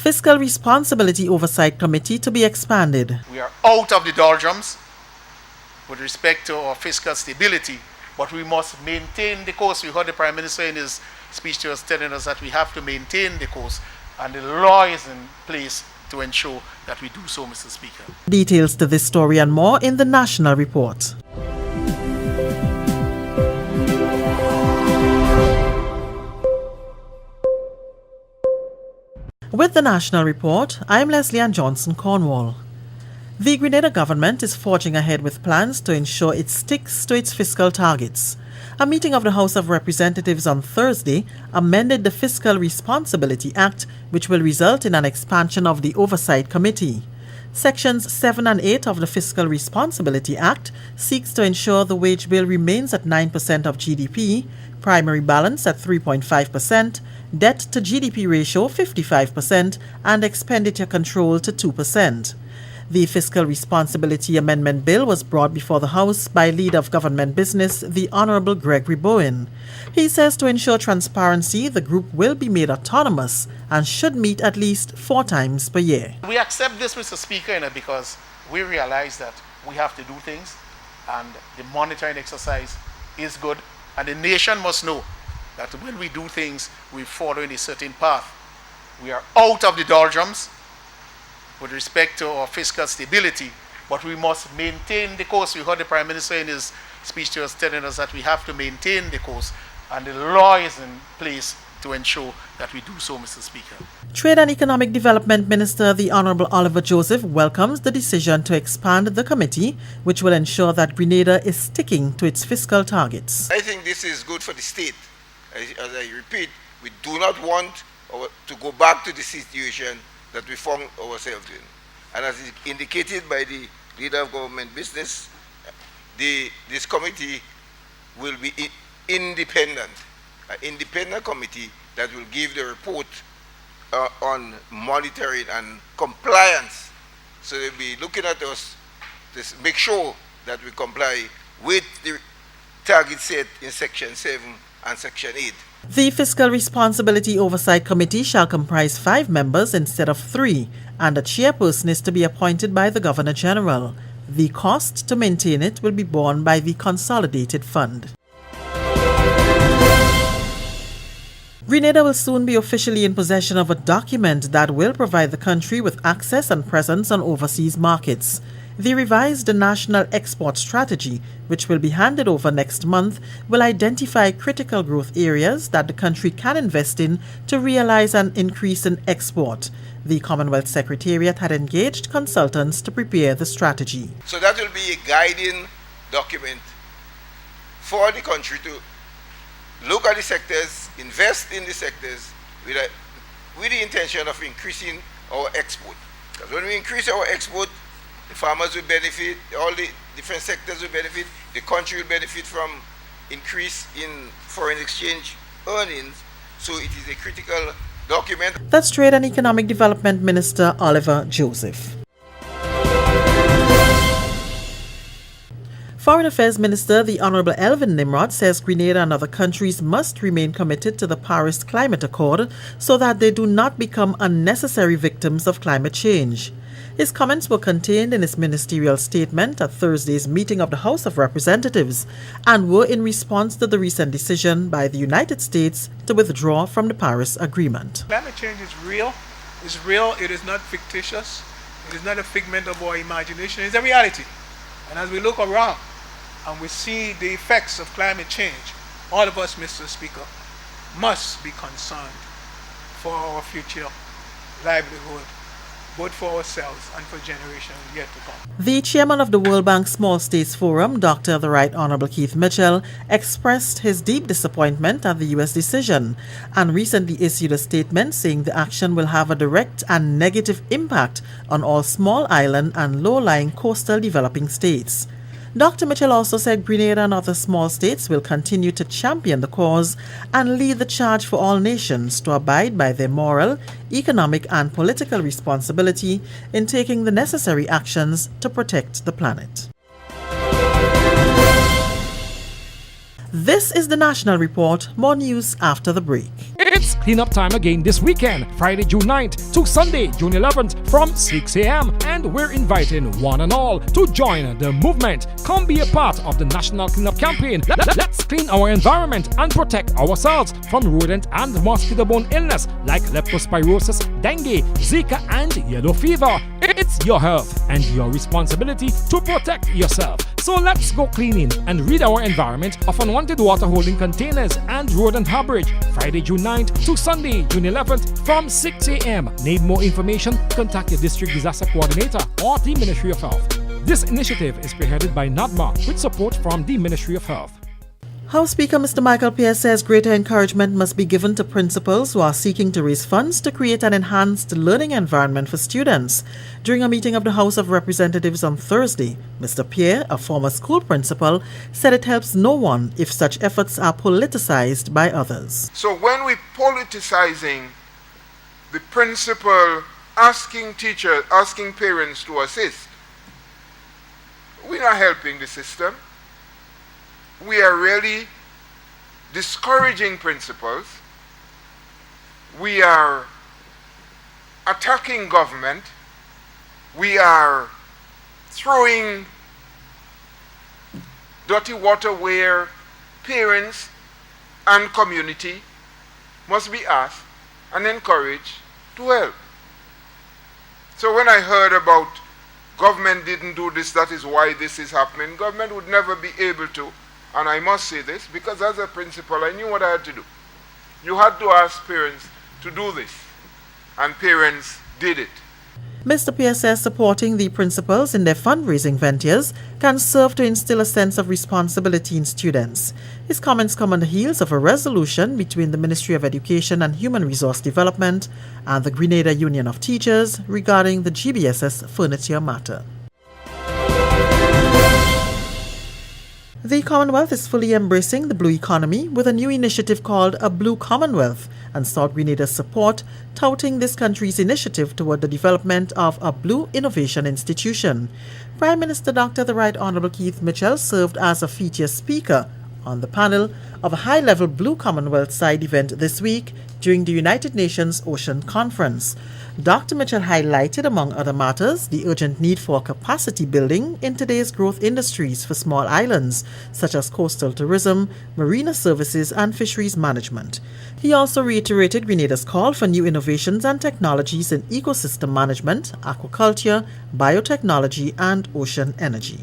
Fiscal Responsibility Oversight Committee to be expanded. We are out of the doldrums with respect to our fiscal stability, but we must maintain the course. We heard the Prime Minister in his speech to us telling us that we have to maintain the course, and the law is in place to ensure that we do so, Mr. Speaker. Details to this story and more in the National Report. With the National Report, I'm Leslie Ann Johnson Cornwall. The Grenada government is forging ahead with plans to ensure it sticks to its fiscal targets. A meeting of the House of Representatives on Thursday amended the Fiscal Responsibility Act, which will result in an expansion of the Oversight Committee. Sections 7 and 8 of the Fiscal Responsibility Act seeks to ensure the wage bill remains at 9% of GDP, primary balance at 3.5%, debt to GDP ratio 55%, and expenditure control to 2%. The Fiscal Responsibility Amendment Bill was brought before the House by Leader of Government Business, the Honourable Gregory Bowen. He says to ensure transparency, the group will be made autonomous and should meet at least 4 times per year. We accept this, Mr. Speaker, because we realize that we have to do things, and the monitoring exercise is good, and the nation must know that when we do things, we follow in a certain path. We are out of the doldrums with respect to our fiscal stability, but we must maintain the course. We heard the Prime Minister in his speech to us telling us that we have to maintain the course, and the law is in place to ensure that we do so, Mr. Speaker. Trade and Economic Development Minister, the Honourable Oliver Joseph, welcomes the decision to expand the committee, which will ensure that Grenada is sticking to its fiscal targets. I think this is good for the state. As I repeat, we do not want to go back to the situation that we found ourselves in. And as is indicated by the Leader of Government Business, this committee will be independent, an independent committee that will give the report on monitoring and compliance. So they'll be looking at us to make sure that we comply with the target set in Section 7 and Section 8. The Fiscal Responsibility Oversight Committee shall comprise 5 members instead of 3, and a chairperson is to be appointed by the Governor-General. The cost to maintain it will be borne by the Consolidated Fund. Grenada will soon be officially in possession of a document that will provide the country with access and presence on overseas markets. The revised National Export Strategy, which will be handed over next month, will identify critical growth areas that the country can invest in to realize an increase in export. The Commonwealth Secretariat had engaged consultants to prepare the strategy. So that will be a guiding document for the country to look at the sectors, invest in the sectors with the intention of increasing our export. Because when we increase our export, the farmers will benefit, all the different sectors will benefit, the country will benefit from increase in foreign exchange earnings. So it is a critical document. That's Trade and Economic Development Minister Oliver Joseph. Foreign Affairs Minister, the Honourable Elvin Nimrod, says Grenada and other countries must remain committed to the Paris Climate Accord so that they do not become unnecessary victims of climate change. His comments were contained in his ministerial statement at Thursday's meeting of the House of Representatives and were in response to the recent decision by the United States to withdraw from the Paris Agreement. Climate change is real. It's real. It is not fictitious. It is not a figment of our imagination. It's a reality. And as we look around and we see the effects of climate change, all of us, Mr. Speaker, must be concerned for our future livelihood, both for ourselves and for generations yet to come. The chairman of the World Bank Small States Forum, Dr. The Right Honourable Keith Mitchell, expressed his deep disappointment at the U.S. decision and recently issued a statement saying the action will have a direct and negative impact on all small island and low-lying coastal developing states. Dr. Mitchell also said Grenada and other small states will continue to champion the cause and lead the charge for all nations to abide by their moral, economic and political responsibility in taking the necessary actions to protect the planet. This is the National Report. More news after the break. It's cleanup time again this weekend, Friday, June 9th to Sunday, June 11th from 6 a.m. And we're inviting one and all to join the movement. Come be a part of the National Cleanup Campaign. Let's clean our environment and protect ourselves from rodent and mosquito-borne illness like leptospirosis, dengue, Zika, and yellow fever. It's your health and your responsibility to protect yourself. So let's go cleaning and rid our environment of unwanted water holding containers and rodent harborage. Friday, June 9th to Sunday, June 11th from 6 a.m. Need more information? Contact your district disaster coordinator or the Ministry of Health. This initiative is spearheaded by NADMA with support from the Ministry of Health. House Speaker Mr. Michael Pierce says greater encouragement must be given to principals who are seeking to raise funds to create an enhanced learning environment for students. During a meeting of the House of Representatives on Thursday, Mr. Pierre, a former school principal, said it helps no one if such efforts are politicized by others. So when we're politicizing the principal asking teachers, asking parents to assist, we're not helping the system. We are really discouraging principals. We are attacking government. We are throwing dirty water where parents and community must be asked and encouraged to help. So when I heard about government didn't do this, that is why this is happening, government would never be able to. And I must say this, because as a principal, I knew what I had to do. You had to ask parents to do this, and parents did it. Mr. Pierce says supporting the principals in their fundraising ventures can serve to instill a sense of responsibility in students. His comments come on the heels of a resolution between the Ministry of Education and Human Resource Development and the Grenada Union of Teachers regarding the GBSS furniture matter. The Commonwealth is fully embracing the blue economy with a new initiative called a Blue Commonwealth and sought Grenada's support, touting this country's initiative toward the development of a blue innovation institution. Prime Minister Dr. The Right Honourable Keith Mitchell served as a featured speaker on the panel of a high-level Blue Commonwealth side event this week during the United Nations Ocean Conference. Dr. Mitchell highlighted, among other matters, the urgent need for capacity building in today's growth industries for small islands, such as coastal tourism, marina services, and fisheries management. He also reiterated Grenada's call for new innovations and technologies in ecosystem management, aquaculture, biotechnology, and ocean energy.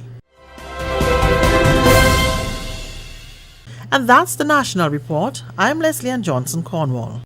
And that's the National Report. I'm Leslie Ann Johnson Cornwall.